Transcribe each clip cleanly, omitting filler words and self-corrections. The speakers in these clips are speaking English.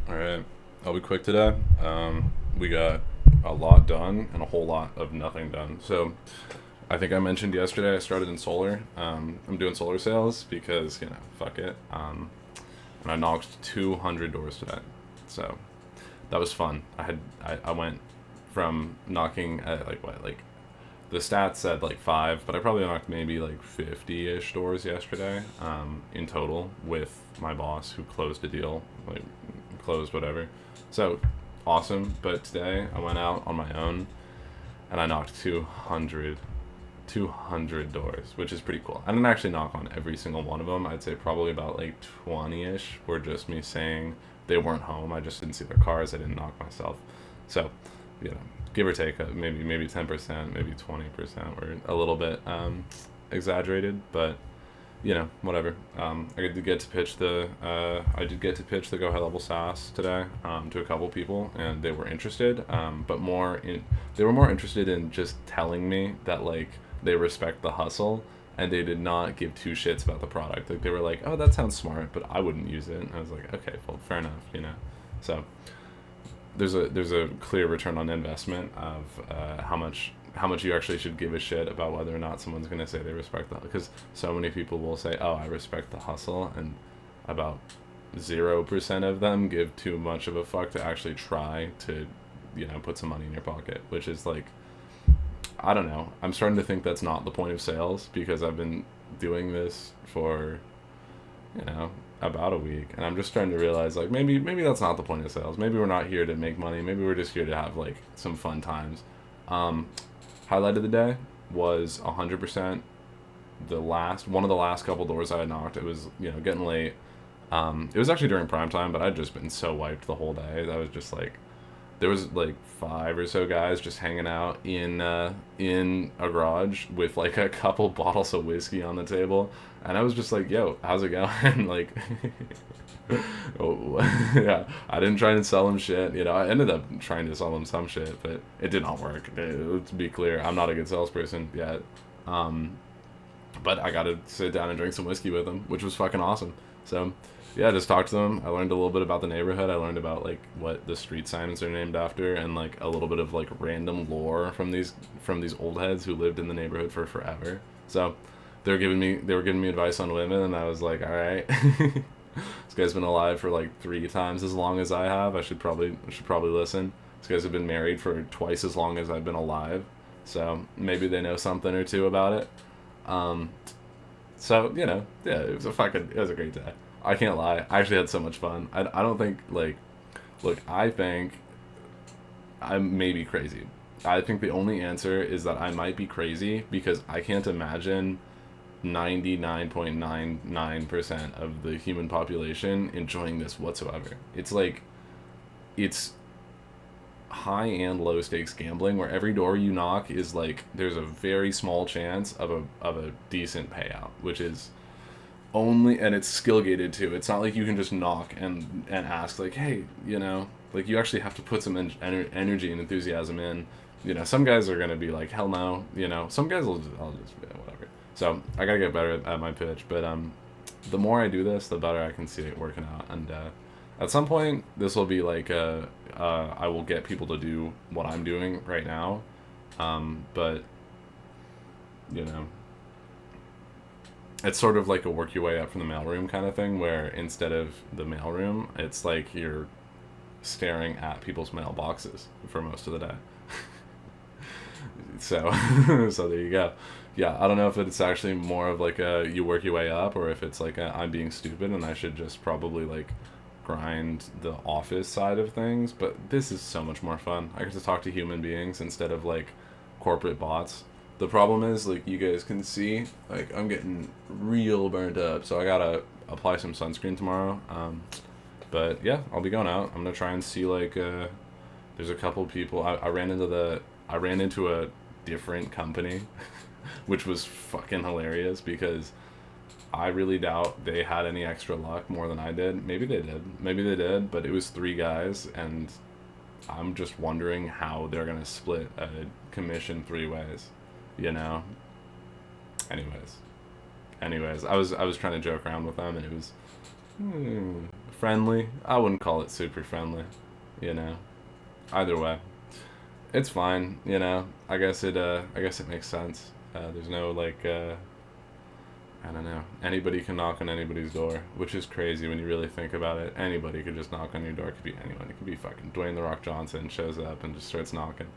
All right, I'll be quick today. We got a lot done and a whole lot of nothing done. So I think I mentioned yesterday I started in solar. I'm doing solar sales because fuck it. And I knocked 200 doors today. So that was fun. I went from knocking at like the stats said like five, but I probably knocked maybe like 50-ish doors yesterday in total with my boss who closed a deal, like closed whatever. So awesome. But today I went out on my own and I knocked 200 doors, which is pretty cool. I didn't actually knock on every single one of them. I'd say probably about like 20-ish were just me saying they weren't home. I just didn't see their cars. I didn't knock myself. So, give or take, maybe 10%, maybe 20% were a little bit exaggerated, but whatever. I did get to pitch the Go High Level SaaS today to a couple people, and they were interested, but they were more interested in just telling me that like they respect the hustle, and they did not give two shits about the product. Like they were like, "Oh, that sounds smart, but I wouldn't use it." And I was like, "Okay, well, fair enough." So there's a clear return on investment of how much you actually should give a shit about whether or not someone's going to say they respect that, because so many people will say, "Oh, I respect the hustle," and about 0% of them give too much of a fuck to actually try to put some money in your pocket, which is like, I don't know. I'm starting to think that's not the point of sales, because I've been doing this for you know about a week, and I'm just starting to realize like maybe that's not the point of sales. Maybe we're not here to make money. Maybe we're just here to have like some fun times. um Highlight of the day was 100% the last one of the last couple doors I had knocked. It was getting late. It was actually during prime time, but I'd just been so wiped the whole day. I was just like, there was like five or so guys just hanging out in a garage with like a couple bottles of whiskey on the table, and I was just like, "Yo, how's it going?" Like, oh, yeah, I didn't try and sell them shit. I ended up trying to sell them some shit, but it did not work. Let's be clear, I'm not a good salesperson yet. Um, but I got to sit down and drink some whiskey with them, which was fucking awesome. So, yeah, just talked to them. I learned a little bit about the neighborhood. I learned about like what the street signs are named after, and like a little bit of like random lore from these old heads who lived in the neighborhood for forever. So, they were giving me advice on women, and I was like, all right, this guy's been alive for like three times as long as I have. I should probably listen. These guys have been married for twice as long as I've been alive, so maybe they know something or two about it. Um, so yeah, it was a great day. I can't lie. I actually had so much fun. I don't think like, look, I think I may be crazy. I think the only answer is that I might be crazy because I can't imagine 99.99% of the human population enjoying this whatsoever. It's like, it's high and low stakes gambling where every door you knock is like there's a very small chance of a decent payout, which is only, and it's skill gated too. It's not like you can just knock and ask like, "Hey, like you actually have to put some energy and enthusiasm in." Some guys are gonna be like, "Hell no," some guys I'll just whatever. So I gotta get better at my pitch, but the more I do this, the better I can see it working out. And at some point, this will be like I will get people to do what I'm doing right now, but you know, it's sort of like a work your way up from the mailroom kind of thing, where instead of the mailroom, it's like you're staring at people's mailboxes for most of the day. So, so there you go. Yeah, I don't know if it's actually more of like a you work your way up, or if it's like I'm being stupid and I should just probably like grind the office side of things. But this is so much more fun. I get to talk to human beings instead of like corporate bots. The problem is, like you guys can see, like I'm getting real burnt up, so I gotta apply some sunscreen tomorrow. But yeah, I'll be going out. I'm gonna try and see like there's a couple people. I ran into a different company, which was fucking hilarious because I really doubt they had any extra luck more than I did. Maybe they did. Maybe they did, but it was three guys, and I'm just wondering how they're gonna split a commission three ways. You know. Anyways, I was trying to joke around with them, and it was friendly. I wouldn't call it super friendly, you know. Either way, it's fine, you know. I guess it makes sense. There's no like I don't know. Anybody can knock on anybody's door, which is crazy when you really think about it. Anybody could just knock on your door. It could be anyone. It could be fucking Dwayne the Rock Johnson shows up and just starts knocking.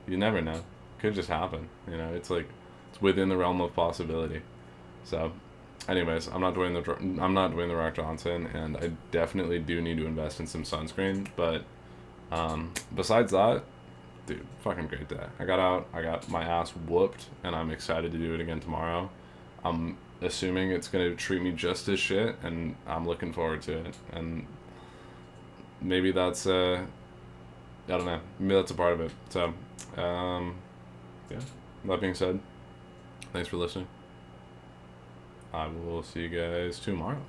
You never know. Could just happen. You know, it's like it's within the realm of possibility. So, anyways, I'm not Dwayne the Rock Johnson, and I definitely do need to invest in some sunscreen. But besides that, dude, fucking great day. I got out. I got my ass whooped, and I'm excited to do it again tomorrow. I'm assuming it's going to treat me just as shit, and I'm looking forward to it. And maybe that's I don't know, maybe that's a part of it. So yeah, that being said, thanks for listening. I will see you guys tomorrow.